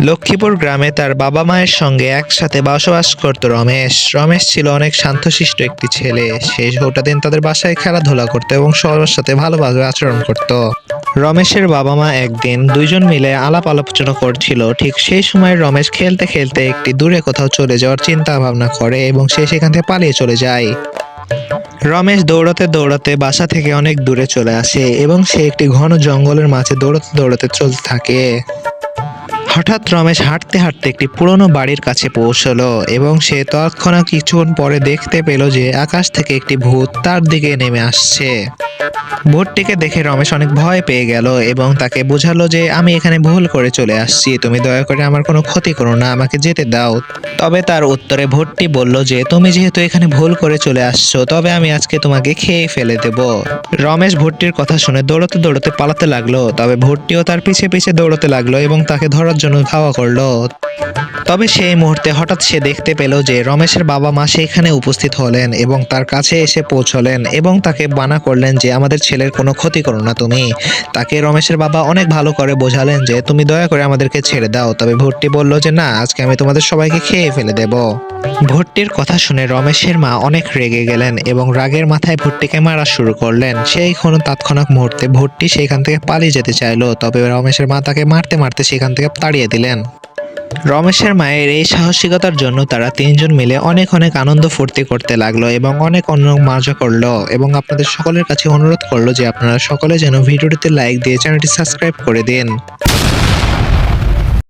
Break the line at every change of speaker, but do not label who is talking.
লক্ষ্মীপুর গ্রামে তার বাবা মায়ের সঙ্গে একসাথে বসবাস করত রমেশ। রমেশ ছিল অনেক শান্তশিষ্ট একটি ছেলে। সে গোটা দিন তাদের বাসায় খেলাধুলা করতো এবং সবার সাথে ভালোভাবে আচরণ করত। রমেশের বাবা মা একদিন দুইজন মিলে আলাপ আলোচনা করছিল। ঠিক সেই সময় রমেশ খেলতে খেলতে একটি দূরে কোথাও চলে যাওয়ার চিন্তা ভাবনা করে এবং সে সেখান থেকে পালিয়ে চলে যায়। রমেশ দৌড়াতে দৌড়াতে বাসা থেকে অনেক দূরে চলে আসে এবং সে একটি ঘন জঙ্গলের মাঝে দৌড়াতে দৌড়াতে চলতে থাকে। হঠাৎ রমেশ হাঁটতে হাঁটতে একটি পুরনো বাড়ির কাছে পৌঁছলো এবং সে তৎক্ষণাৎ কিছুক্ষণ পরে দেখতে পেল যে আকাশ থেকে একটি ভূত তার দিকে নেমে আসছে। ভূতটিকে দেখে রমেশ অনেক ভয় পেয়ে গেল এবং তাকে বোঝালো যে আমি এখানে ভুল করে চলে আসছি, তুমি দয়া করে আমার কোনো ক্ষতি করো না, আমাকে যেতে দাও। তবে তার উত্তরে ভূতটি বলল যে তুমি যেহেতু এখানে ভুল করে চলে আসছো, তবে আমি আজকে তোমাকে খেয়ে ফেলে দেব। রমেশ ভূতটির কথা শুনে দৌড়াতে দৌড়াতে পালাতে লাগলো, তবে ভূতটিও তার পিছে পিছে দৌড়াতে লাগলো এবং তাকে ধরার জন্য ধাওয়া করলো। তবে সেই মুহূর্তে হঠাৎ সে দেখতে পেল যে রমেশের বাবা মা সেখানে উপস্থিত হলেন এবং তার কাছে এসে পৌঁছলেন এবং তাকে মানা করলেন যে আমাদের ছেলের কোনো ক্ষতি করো না তুমি। তাকে রমেশের বাবা অনেক ভালো করে বোঝালেন যে তুমি দয়া করে আমাদেরকে ছেড়ে দাও। তবে ভূতটি বলল যে না, আজকে আমি তোমাদের সবাইকে খেয়ে ফেলে দেব। ভূতটির কথা শুনে রমেশের মা অনেক রেগে গেলেন এবং রাগের মাথায় ভূতটিকে মারা শুরু করলেন। সেই তৎক্ষণাৎ মুহূর্তে ভূতটি সেখান থেকে পালিয়ে যেতে চাইলো, তবে রমেশের মা তাকে মারতে মারতে সেখান থেকে তাড়িয়ে দিলেন। রমেশের মায়ের এই সাহসিকতার জন্য তারা তিনজন মিলে অনেক অনেক আনন্দ ফুর্তি করতে লাগলো এবং অনেক অন্য মজা করলো এবং আপনাদের সকলের কাছে অনুরোধ করলো যে আপনারা সকলে যেন ভিডিওটিতে লাইক দিয়ে চ্যানেলটি সাবস্ক্রাইব করে দিন।